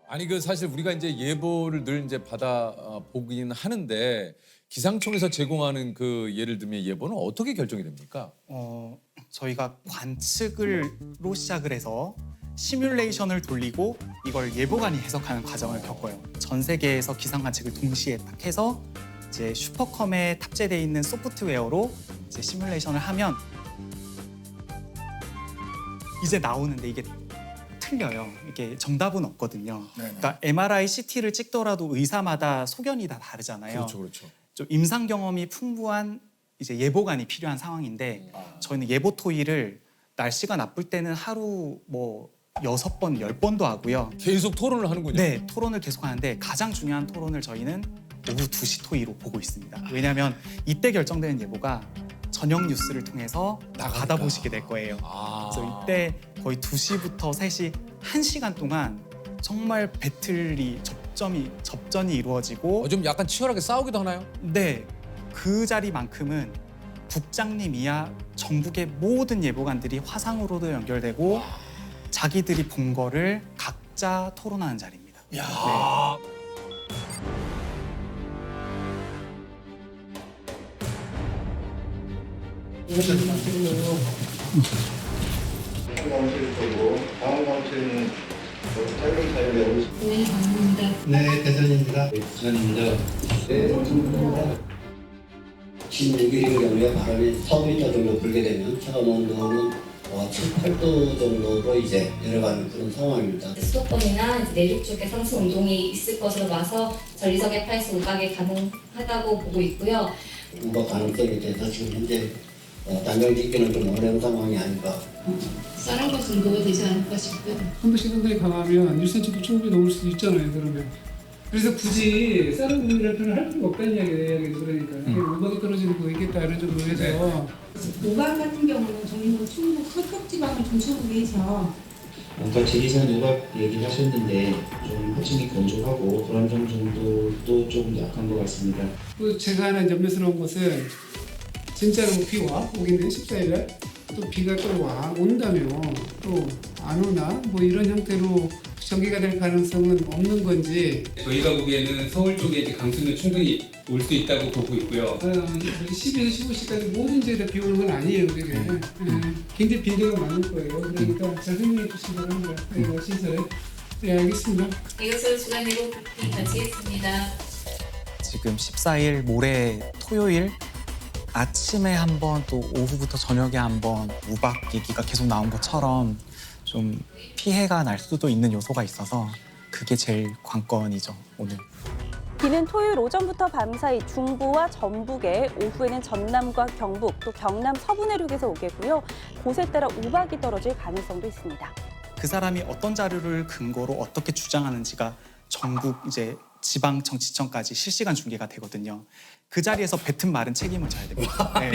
아니 그 사실 우리가 이제 예보를 늘 이제 받아 보긴 하는데 기상청에서 제공하는 그 예를 들면 예보는 어떻게 결정이 됩니까? 저희가 관측을로 시작을 해서 시뮬레이션을 돌리고 이걸 예보관이 해석하는 과정을 겪어요. 전 세계에서 기상 관측을 동시에 딱 해서 이제 슈퍼컴에 탑재되어 있는 소프트웨어로 이제 시뮬레이션을 하면 이제 나오는데 이게 틀려요. 이게 정답은 없거든요. 그러니까 MRI, CT를 찍더라도 의사마다 소견이 다 다르잖아요. 그렇죠, 그렇죠. 좀 임상 경험이 풍부한 이제 예보관이 필요한 상황인데 저희는 예보 토의를 날씨가 나쁠 때는 하루 뭐 6번, 10번도 하고요. 계속 토론을 하는군요. 네, 토론을 계속 하는데 가장 중요한 토론을 저희는 오후 2시 토의로 보고 있습니다. 왜냐하면 이때 결정되는 예보가 저녁 뉴스를 통해서 받아보시게 될 거예요. 그래서 이때 거의 2시부터 3시 1시간 동안 정말 배틀이 접전이 이루어지고 좀 약간 치열하게 싸우기도 하나요? 네, 그 자리만큼은 국장님 이하 전국의 모든 예보관들이 화상으로도 연결되고 자기들이 본 거를 각자 토론하는 자리입니다. 네. 광실 거고 다음 광실은 촬영 사연에 오시. 네, 반갑습니다. 네, 대전입니다. 부산입니다. 네, 감사합니다. 16일인 경우에 바람이 서부이터 정도 불게 되면 체감 온도는 7, 8도 정도로 이제 내려가는 그런 상황입니다. 수도권이나 내륙 쪽에 상승 운동이 있을 것으로 봐서 전리석 F8에서 우박이 가능하다고 보고 있고요. 우박 가능성에 대해서 지금 현재 단정 짓기는 좀 어려운 상황이 아닌가. 쌀한번 정도가 되지 않을까 싶고요. 한 번씩 상당히 강하면 1cm도 충분히 넘을 수도 있잖아요. 그러면 그래서 굳이 쌀은 구이라는 할 필요가 없다는 이야기죠. 그러니까 우박이 떨어지는 거 있겠다 이런 정도 해서 우박 같은 경우는 저희는 충북 서쪽지방을 중심으로 해서 아까 지리산 우박 얘기를 하셨는데 좀 확실히 건조하고 불안정 정도도 좀 약한 것 같습니다. 또 제가 하나 염려스러운 것은 진짜로 비와 오기는 14일날 또 비가 또 온다면 또 안 오나 뭐 이런 형태로 전개가 될 가능성은 없는 건지 저희가 보기에는 서울 쪽에 이제 강수는 충분히 올 수 있다고 보고 있고요. 10에서 15시까지 모든 지역에 다 비 오는 건 아니에요. 그게 굉장히 빈도가 많을 거예요. 그러니까 잘 설명해 주시기 바랍니다. 시설에. 네, 알겠습니다. 이것으로 주간 예보 마치겠습니다. 지금 14일 모레 토요일 아침에 한 번 또 오후부터 저녁에 한 번 우박 얘기가 계속 나온 것처럼 좀 피해가 날 수도 있는 요소가 있어서 그게 제일 관건이죠, 오늘. 비는 토요일 오전부터 밤사이 중부와 전북에, 오후에는 전남과 경북, 또 경남 서부 내륙에서 오겠고요. 곳에 따라 우박이 떨어질 가능성도 있습니다. 그 사람이 어떤 자료를 근거로 어떻게 주장하는지가 전국 이제 지방정치청까지 실시간 중계가 되거든요. 그 자리에서 뱉은 말은 책임을 져야 됩니다. 네.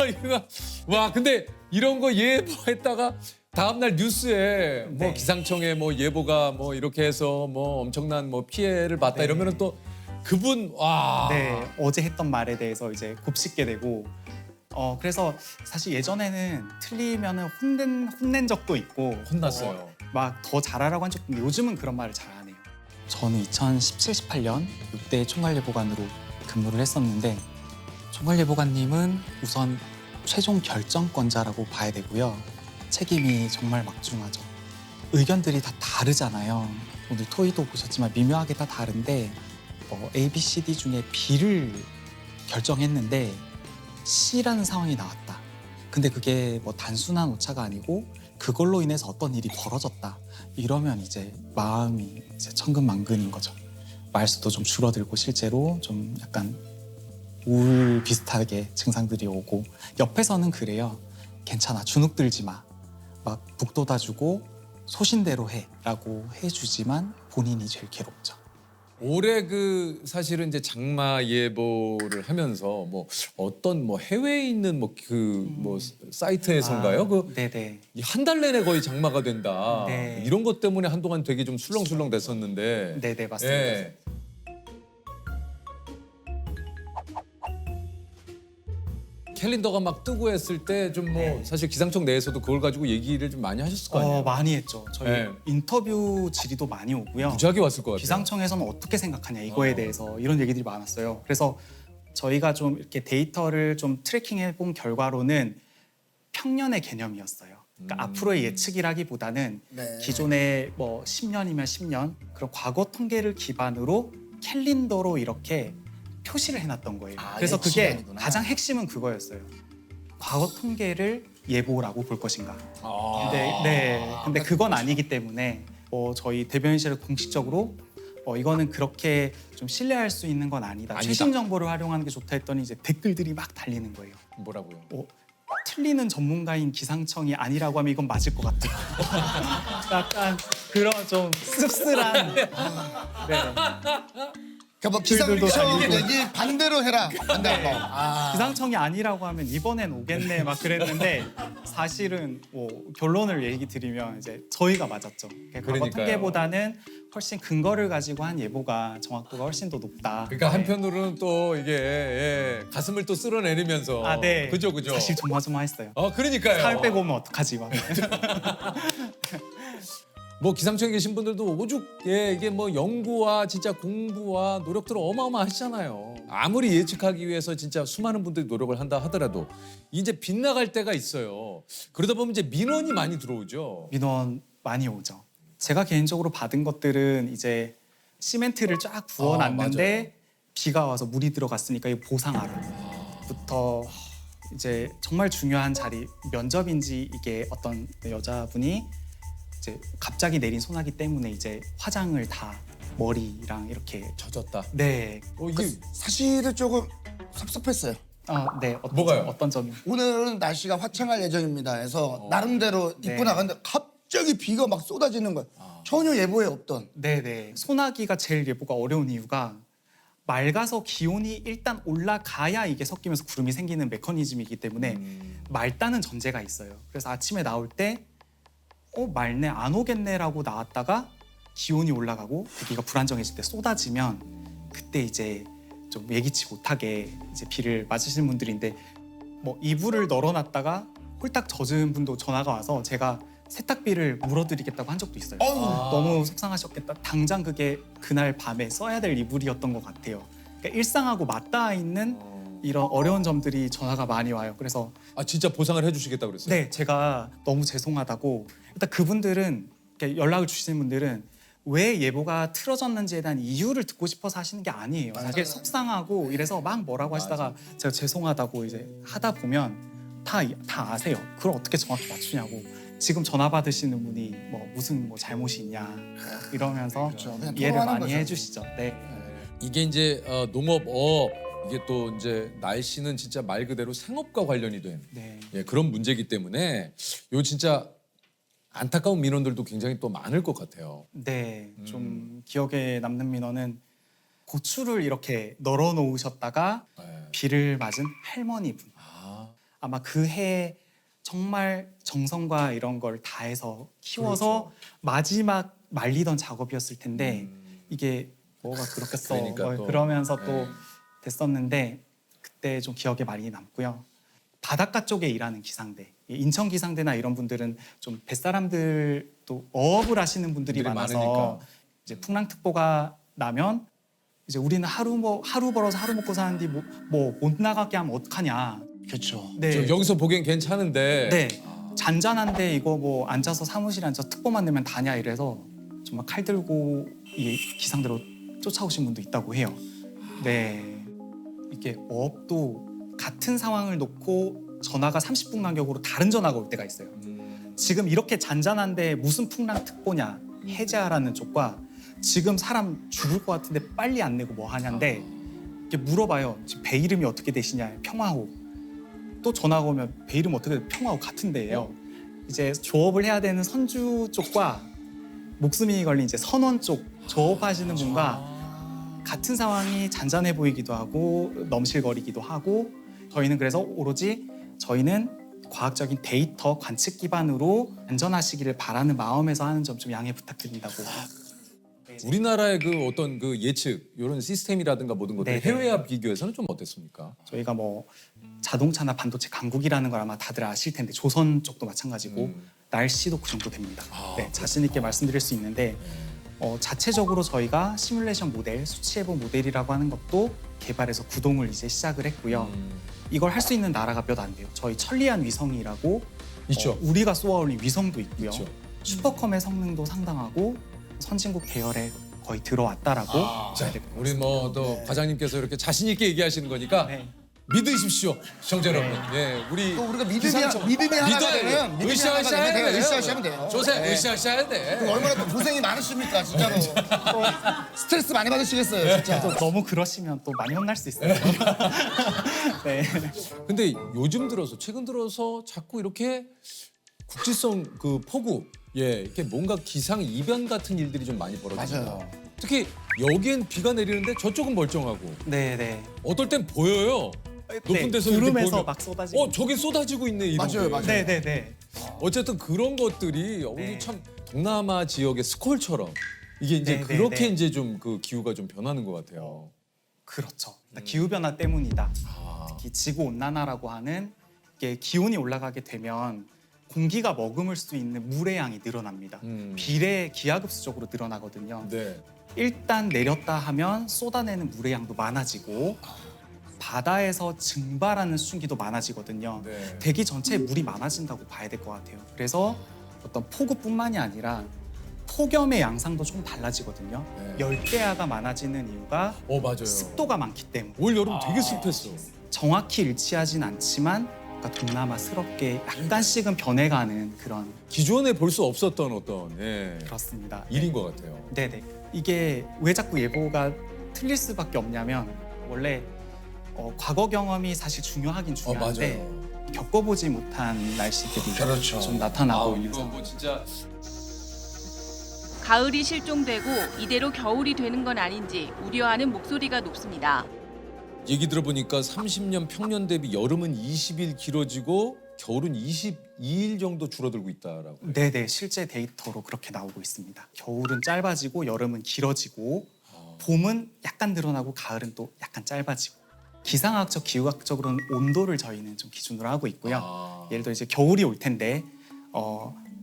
이거 와 근데 이런 거 예보했다가 다음날 뉴스에 뭐 네. 기상청에 뭐 예보가 뭐 이렇게 해서 뭐 엄청난 뭐 피해를 봤다 이러면은 또 그분 와. 네, 어제 했던 말에 대해서 이제 곱씹게 되고 그래서 사실 예전에는 틀리면은 혼낸 적도 있고 혼났어요. 막 더 잘하라고 한 적도 있는데 요즘은 그런 말을 잘 안 해요. 저는 2017, 18년 이때 총괄예보관으로 근무를 했었는데 총괄예보관님은 우선 최종 결정권자라고 봐야 되고요. 책임이 정말 막중하죠. 의견들이 다 다르잖아요. 오늘 토의도 보셨지만 미묘하게 다 다른데 A, B, C, D 중에 B를 결정했는데 C라는 상황이 나왔다. 근데 그게 뭐 단순한 오차가 아니고 그걸로 인해서 어떤 일이 벌어졌다. 이러면 이제 마음이 이제 천근만근인 거죠. 말수도 좀 줄어들고 실제로 좀 약간 우울 비슷하게 증상들이 오고 옆에서는 그래요. 괜찮아, 주눅 들지 마. 막 북돋아주고 소신대로 해라고 해주지만 본인이 제일 괴롭죠. 올해 그 사실은 이제 장마 예보를 하면서 뭐 어떤 뭐 해외에 있는 뭐 그 뭐 사이트에선가요? 그 네네. 한 달 내내 거의 장마가 된다. 네. 이런 것 때문에 한동안 되게 좀 술렁술렁 됐었는데. 네네, 맞습니다. 캘린더가 막 뜨고 했을 때 좀 뭐 사실 기상청 내에서도 그걸 가지고 얘기를 좀 많이 하셨을 거 아니에요. 많이 했죠. 저희 네. 인터뷰 질의도 많이 오고요. 무지하게 왔을 것 같아요. 기상청에서는 어떻게 생각하냐 이거에 대해서 이런 얘기들이 많았어요. 그래서 저희가 좀 이렇게 데이터를 좀 트래킹해 본 결과로는 평년의 개념이었어요. 그러니까 앞으로의 예측이라기보다는 기존에 뭐 10년이면 10년 그런 과거 통계를 기반으로 캘린더로 이렇게 표시를 해놨던 거예요. 그래서 그게 예측이 가장 핵심은 그거였어요. 과거 통계를 예보라고 볼 것인가. 근데 그건 아니기 때문에 저희 대변인실을 공식적으로 이거는 그렇게 좀 신뢰할 수 있는 건 아니다. 최신 정보를 활용하는 게 좋다 했더니 이제 댓글들이 막 달리는 거예요. 뭐라고요? 틀리는 전문가인 기상청이 아니라고 하면 이건 맞을 것 같아요. 약간 그런 좀 씁쓸한. 네. 그러니까 뭐 기상청이 되지 반대로 해라. 반대로. 기상청이 아니라고 하면 이번엔 오겠네 막 그랬는데 사실은 뭐 결론을 얘기 드리면 이제 저희가 맞았죠. 과거 그러니까요. 통계보다는 훨씬 근거를 가지고 한 예보가 정확도가 훨씬 더 높다. 그러니까 한편으로는 또 이게 가슴을 또 쓸어내리면서 네. 그죠. 사실 조마조마했어요. 그러니까요. 살 빼고 오면 어떡하지 막. 뭐 기상청에 계신 분들도 오죽 이게 뭐 연구와 진짜 공부와 노력들을 어마어마하시잖아요. 아무리 예측하기 위해서 진짜 수많은 분들이 노력을 한다 하더라도 이제 빗나갈 때가 있어요. 그러다 보면 이제 민원이 많이 들어오죠. 민원 많이 오죠. 제가 개인적으로 받은 것들은 이제 시멘트를 쫙 부어놨는데 비가 와서 물이 들어갔으니까 이거 보상하라부터 이제 정말 중요한 자리 면접인지 이게 어떤 여자분이 이제 갑자기 내린 소나기 때문에 이제 화장을 다 머리랑 이렇게 젖었다. 네. 이게 사실은 조금 섭섭했어요. 네. 뭐가요? 어떤 점이? 오늘은 날씨가 화창할 예정입니다 해서 나름대로 입고 네. 나갔는데 갑자기 비가 막 쏟아지는 거예요. 전혀 예보에 없던. 네네. 소나기가 제일 예보가 어려운 이유가 맑아서 기온이 일단 올라가야 이게 섞이면서 구름이 생기는 메커니즘이기 때문에 맑다는 전제가 있어요. 그래서 아침에 나올 때 맑네 안 오겠네라고 나왔다가 기온이 올라가고 대기가 불안정해질 때 쏟아지면 그때 이제 좀 예기치 못하게 이제 비를 맞으시는 분들인데 뭐 이불을 널어놨다가 홀딱 젖은 분도 전화가 와서 제가 세탁비를 물어드리겠다고 한 적도 있어요. 너무 속상하셨겠다. 당장 그게 그날 밤에 써야 될 이불이었던 것 같아요. 그러니까 일상하고 맞닿아 있는 이런 어려운 점들이 전화가 많이 와요. 그래서 진짜 보상을 해주시겠다고 그랬어요? 네, 제가 너무 죄송하다고. 일단 그분들은 이렇게 연락을 주시는 분들은 왜 예보가 틀어졌는지에 대한 이유를 듣고 싶어서 하시는 게 아니에요. 사실 속상하고 이래서 막 뭐라고 하시다가 제가 죄송하다고 이제 하다 보면 다 아세요. 그걸 어떻게 정확히 맞추냐고. 지금 전화 받으시는 분이 뭐 무슨 뭐 잘못이 있냐 이러면서 그냥 이해를 토로하는 많이 거죠. 해주시죠. 네. 이게 이제 농업, 이게 또 이제 날씨는 진짜 말 그대로 생업과 관련이 된 네. 그런 문제이기 때문에 요 진짜 안타까운 민원들도 굉장히 또 많을 것 같아요. 네, 좀 기억에 남는 민원은 고추를 이렇게 널어 놓으셨다가 비를 맞은 할머니분. 아마 그 해 정말 정성과 이런 걸 다해서 키워서 마지막 말리던 작업이었을 텐데 이게 뭐가 그렇겠어. 그러니까 또. 그러면서 또 됐었는데 그때 좀 기억에 많이 남고요. 바닷가 쪽에 일하는 기상대, 인천 기상대나 이런 분들은 좀 뱃사람들도 어업을 하시는 분들이 많아서 많으니까. 이제 풍랑특보가 나면 이제 우리는 하루 벌어서 하루 먹고 사는데 뭐 못 나가게 하면 어떡하냐. 그렇죠. 네. 여기서 보기엔 괜찮은데 네. 잔잔한데 이거 뭐 앉아서 사무실에 앉아서 특보만 내면 다냐 이래서 정말 칼 들고 이 기상대로 쫓아오신 분도 있다고 해요. 네. 이게 어업도 같은 상황을 놓고 전화가 30분 간격으로 다른 전화가 올 때가 있어요. 지금 이렇게 잔잔한데 무슨 풍랑특보냐 해제하라는 쪽과 지금 사람 죽을 것 같은데 빨리 안 내고 뭐 하냐인데 이렇게 물어봐요. 지금 배 이름이 어떻게 되시냐 평화호. 또 전화가 오면 배 이름 어떻게 돼? 평화호 같은데예요. 이제 조업을 해야 되는 선주 쪽과 목숨이 걸린 이제 선원 쪽 조업하시는 분과 같은 상황이 잔잔해 보이기도 하고 넘실거리기도 하고 저희는 그래서 오로지 저희는 과학적인 데이터 관측 기반으로 안전하시기를 바라는 마음에서 하는 점 좀 양해 부탁드린다고. 우리나라의 그 어떤 그 예측 이런 시스템이라든가 모든 것들 네네. 해외와 비교해서는 좀 어땠습니까? 저희가 뭐 자동차나 반도체 강국이라는 걸 아마 다들 아실 텐데 조선 쪽도 마찬가지고 날씨도 그 정도 됩니다. 네, 자신 있게 말씀드릴 수 있는데 자체적으로 저희가 시뮬레이션 모델, 수치해본 모델이라고 하는 것도 개발해서 구동을 이제 시작을 했고요. 이걸 할 수 있는 나라가 몇 안 돼요. 저희 천리안 위성이라고 있죠. 우리가 쏘아올린 위성도 있고요. 있죠. 슈퍼컴의 성능도 상당하고 선진국 계열에 거의 들어왔다라고. 자, 우리 뭐 또 과장님께서 이렇게 자신 있게 얘기하시는 거니까 네. 믿으십시오, 시청자 여러분. 예, 우리 또 우리가 기상청- 믿음이 하나가 믿어야 돼요. 되면 믿음이 하나가 으쌰으쌰해야 되면 돼요. 으쌰으쌰하면 돼요. 조세 네. 으쌰으쌰해야 돼. 그 얼마나 또 고생이 많으십니까 진짜로. 스트레스 많이 받으시겠어요 진짜. 또 너무 그러시면 또 많이 혼날 수 있어요. 네. 근데 요즘 들어서 최근 들어서 자꾸 이렇게 국지성 그 폭우, 이렇게 뭔가 기상 이변 같은 일들이 좀 많이 벌어집니다. 맞아요. 특히 여기엔 비가 내리는데 저쪽은 멀쩡하고 네. 어떨 땐 보여요. 높은 데서 이렇게 구름에서 보면 막 쏟아지고. 저기 쏟아지고 있네 이런 맞아요, 게. 맞아요. 네. 어쨌든 그런 것들이 우리 네. 참 동남아 지역의 스콜처럼 이게 이제 네, 그렇게 네. 이제 좀 그 기후가 좀 변하는 것 같아요. 그렇죠. 기후 변화 때문이다. 아, 특히 지구 온난화라고 하는 이게 기온이 올라가게 되면 공기가 머금을 수 있는 물의 양이 늘어납니다. 비례 기하급수적으로 늘어나거든요. 네. 일단 내렸다 하면 쏟아내는 물의 양도 많아지고 바다에서 증발하는 수증기도 많아지거든요. 네. 대기 전체에 물이 많아진다고 봐야 될 것 같아요. 그래서 어떤 폭우뿐만이 아니라 폭염의 양상도 좀 달라지거든요. 네. 열대야가 많아지는 이유가 맞아요. 습도가 많기 때문에. 올 여름 되게 습했어. 정확히 일치하진 않지만 그러니까 동남아스럽게 약간씩은 변해가는 그런. 기존에 볼 수 없었던 어떤 그렇습니다. 일인 것 같아요. 네네. 이게 왜 자꾸 예보가 틀릴 수밖에 없냐면 원래 과거 경험이 사실 중요하긴 중요한데 맞아요. 겪어보지 못한 날씨들이 그렇죠. 좀 나타나고 있는 이거 상황. 뭐 진짜 가을이 실종되고 이대로 겨울이 되는 건 아닌지 우려하는 목소리가 높습니다. 얘기 들어보니까 30년 평년 대비 여름은 20일 길어지고 겨울은 22일 정도 줄어들고 있다라고. 네네, 실제 데이터로 그렇게 나오고 있습니다. 겨울은 짧아지고 여름은 길어지고 봄은 약간 늘어나고 가을은 또 약간 짧아지고. 기상학적, 기후학적으로는 온도를 저희는 좀 기준으로 하고 있고요. 예를 들어 이제 겨울이 올 텐데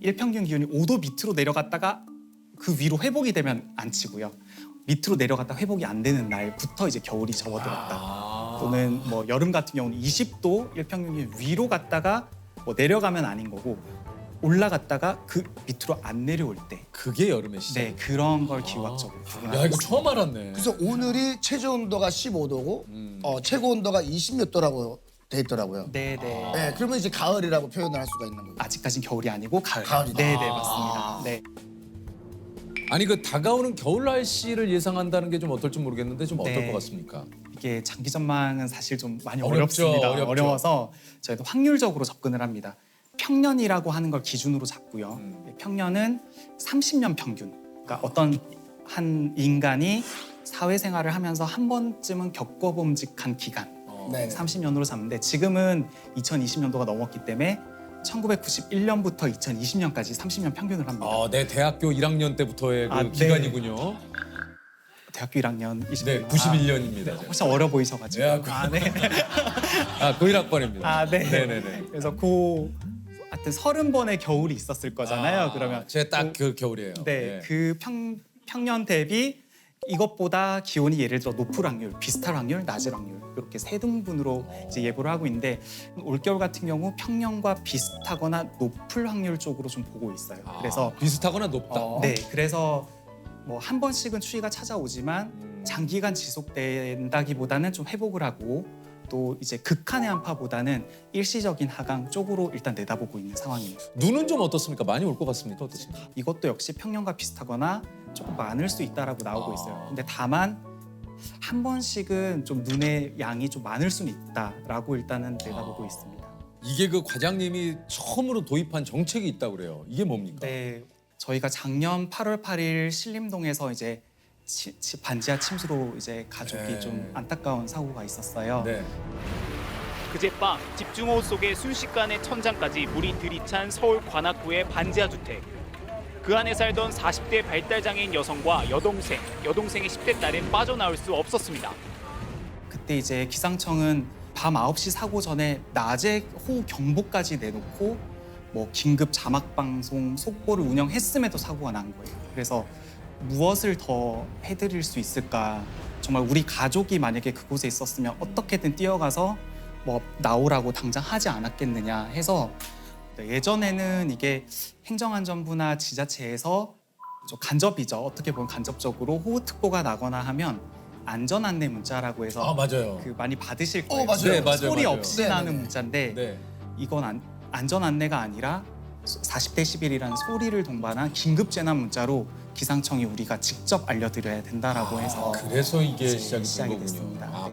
일평균 기온이 5도 밑으로 내려갔다가 그 위로 회복이 되면 안 치고요. 밑으로 내려갔다 회복이 안 되는 날부터 이제 겨울이 접어들었다. 또는 뭐 여름 같은 경우는 20도 일평균 기온 위로 갔다가 뭐 내려가면 아닌 거고 올라갔다가 그 밑으로 안 내려올 때. 그게 여름의 시작. 네, 그런 걸 기후학적으로. 야, 이거 처음 알았네. 그래서 오늘이 최저 온도가 15도고 최고 온도가 20몇 도라고 돼 있더라고요. 네네. 네, 그러면 이제 가을이라고 표현을 할 수가 있는 거고. 아직까지는 겨울이 아니고 가을. 가을이다. 네네, 맞습니다. 네. 아니 그 다가오는 겨울 날씨를 예상한다는 게 좀 어떨지 모르겠는데 좀 어떨 네. 것 같습니까? 이게 장기 전망은 사실 좀 많이 어렵죠, 어렵습니다. 어렵죠. 어려워서 저희도 확률적으로 접근을 합니다. 평년이라고 하는 걸 기준으로 잡고요. 평년은 30년 평균. 그러니까 어떤 한 인간이 사회생활을 하면서 한 번쯤은 겪어봄직한 기간. 네. 30년으로 잡는데 지금은 2020년도가 넘었기 때문에 1991년부터 2020년까지 30년 평균을 합니다. 네, 대학교 1학년 때부터의 그 아, 네. 기간이군요. 대학교 1학년 네, 91년입니다. 훨씬 어려 보이셔가지고. 네, 네. 그 1학번입니다. 네. 네네네. 그래서 하여튼 30번의 겨울이 있었을 거잖아요. 그러면 제가 딱 그 겨울이에요. 네, 그 평년 대비 이것보다 기온이 예를 들어 높을 확률, 비슷할 확률, 낮을 확률 이렇게 세 등분으로 이제 예보를 하고 있는데 올겨울 같은 경우 평년과 비슷하거나 높을 확률 쪽으로 좀 보고 있어요. 그래서 비슷하거나 높다. 네, 그래서 뭐 한 번씩은 추위가 찾아오지만 장기간 지속된다기보다는 좀 회복을 하고 또 이제 극한의 한파보다는 일시적인 하강 쪽으로 일단 내다보고 있는 상황입니다. 눈은 좀 어떻습니까? 많이 올 것 같습니까? 어떻습니까? 이것도 역시 평년과 비슷하거나 조금 많을 수 있다라고 나오고 있어요. 근데 다만 한 번씩은 좀 눈의 양이 좀 많을 수는 있다라고 일단은 내다보고 있습니다. 이게 그 과장님이 처음으로 도입한 정책이 있다고 그래요. 이게 뭡니까? 네, 저희가 작년 8월 8일 신림동에서 이제 반지하 침수로 이제 가족이 좀 안타까운 사고가 있었어요. 네. 그제밤 집중호우 속에 순식간에 천장까지 물이 들이찬 서울 관악구의 반지하 주택. 그 안에 살던 40대 발달장애인 여성과 여동생의 10대 딸은 빠져나올 수 없었습니다. 그때 이제 기상청은 밤 9시 사고 전에 낮에 호우 경보까지 내놓고 뭐 긴급 자막 방송 속보를 운영했음에도 사고가 난 거예요. 그래서 무엇을 더 해드릴 수 있을까? 정말 우리 가족이 만약에 그곳에 있었으면 어떻게든 뛰어가서 뭐 나오라고 당장 하지 않았겠느냐 해서 예전에는 이게 행정안전부나 지자체에서 좀 간접이죠. 어떻게 보면 간접적으로 호우특보가 나거나 하면 안전안내 문자라고 해서 맞아요. 그 많이 받으실 거예요. 맞아요. 네, 맞아요, 소리 맞아요. 없이 네, 나는 네. 문자인데 네. 이건 안전안내가 아니라 40대 11이라는 소리를 동반한 긴급재난 문자로 기상청이 우리가 직접 알려드려야 된다라고 해서 그래서 이게 시작이 된 시작이 거군요. 됐습니다. 아.